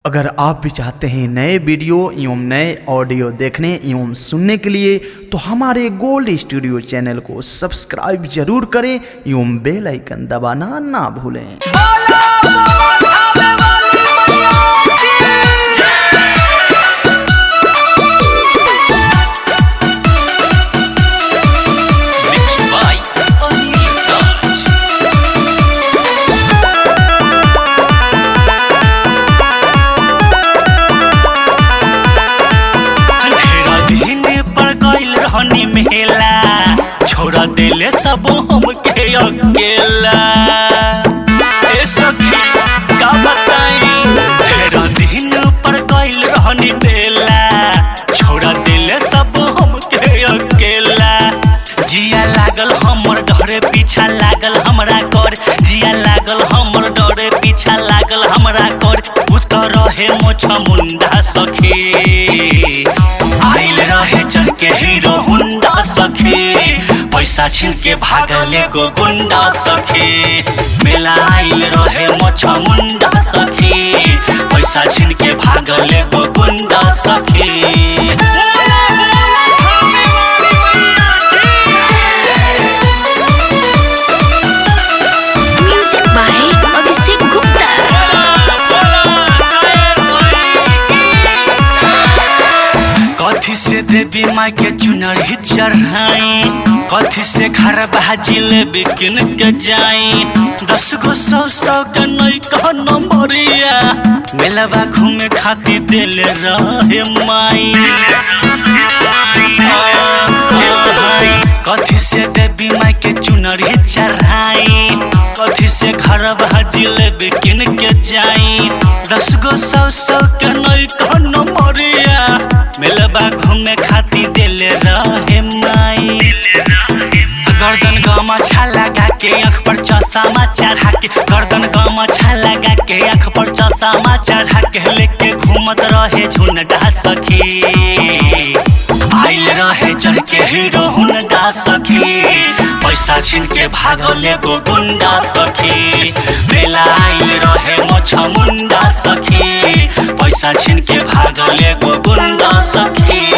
अगर आप भी चाहते हैं नए वीडियो एवं नए ऑडियो देखने एवं सुनने के लिए तो हमारे गोल्ड स्टूडियो चैनल को सब्सक्राइब जरूर करें एवं बेल आइकन दबाना ना भूलें। मेला छोड़ा दिले सब हमके अकेला ए सखी का बताई तेरा दिन पर गइल रहनी मेला छोड़ा दिले सब हमके अकेला जिया लागल हमर डरे पीछा लागल हमरा कर जिया लागल हमर डरे पीछा लागल हमरा कर उतर रहे मोछा मुंडा सखी आइल रहे चढ़ के हीरो हुंडा सखी पैसा छीन के भागले गो गुंडा सखी मेला आइल रहे मोछा मुंडा सखी पैसा छीन के भागले गो गुंडा सखी। कथी से देवी माई के चुनरी चढ़ाई कथी से घर जिलेबी किन के जाई 10 गो 100 के नई का नंबरिया मेलवा घूमे खाती दिल रहे माई कथी से देवी माई के चुनरी चढ़ाई कथी से घर जिलेबी किन के जाई 10 गो 100 के नई का नंबरिया मेलबा घूमे खाती दिल रहे माई गर्दन गमा छा लगा के आँख पर चश्मा चढ़ा के गर्दन गमा छा लगा के आँख पर चश्मा चढ़ा के लेके घूमत रहे झुंडा सखी आइल रहे चढ़ के हीरो हुंडा सखी पैसा छीन के भागले गो गुंडा सखी मेला आइल रहे मोछा मुंडा सखी पैसा छीन के भागले गो गुंडा सखी।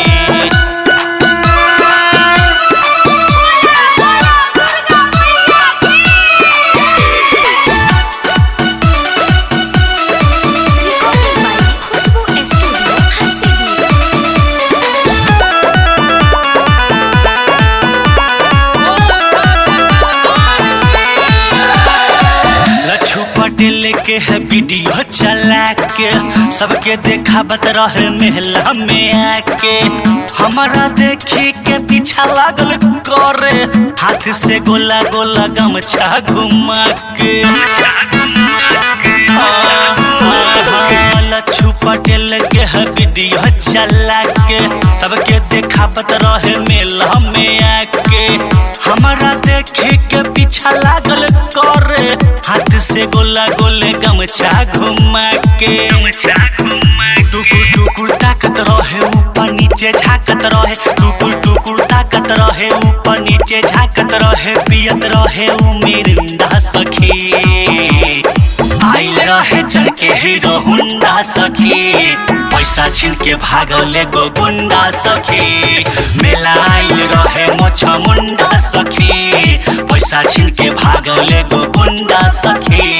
पटेल के है वीडियो चला के सबके देखावत रहे मेला में आके हमारा देखी के पीछा लागल करे हाथ से गोला गोला गमछा घुमा के लच्छू पटेल के है वीडियो चला के सबके देखावत रहे मेला में आके हमारा देखी के पीछा लागल करे हाथ से गोला गोले गमछा घुमा के टुकुर टुकुर ताकत रहे ऊपर नीचे झाकत रहे टुकुर टुकुर ताकत रहे ऊपर नीचे झाकत रहे पियत रहे उ मिरिंडा सखी आइल रहे चढ़ के हीरो हुंडा सखी पैसा छीन के भागले गो गुंडा सखी मेला आइल रहे मोछा मुंडा सखी पैसा छीन के भागले गो गुंडा सखी।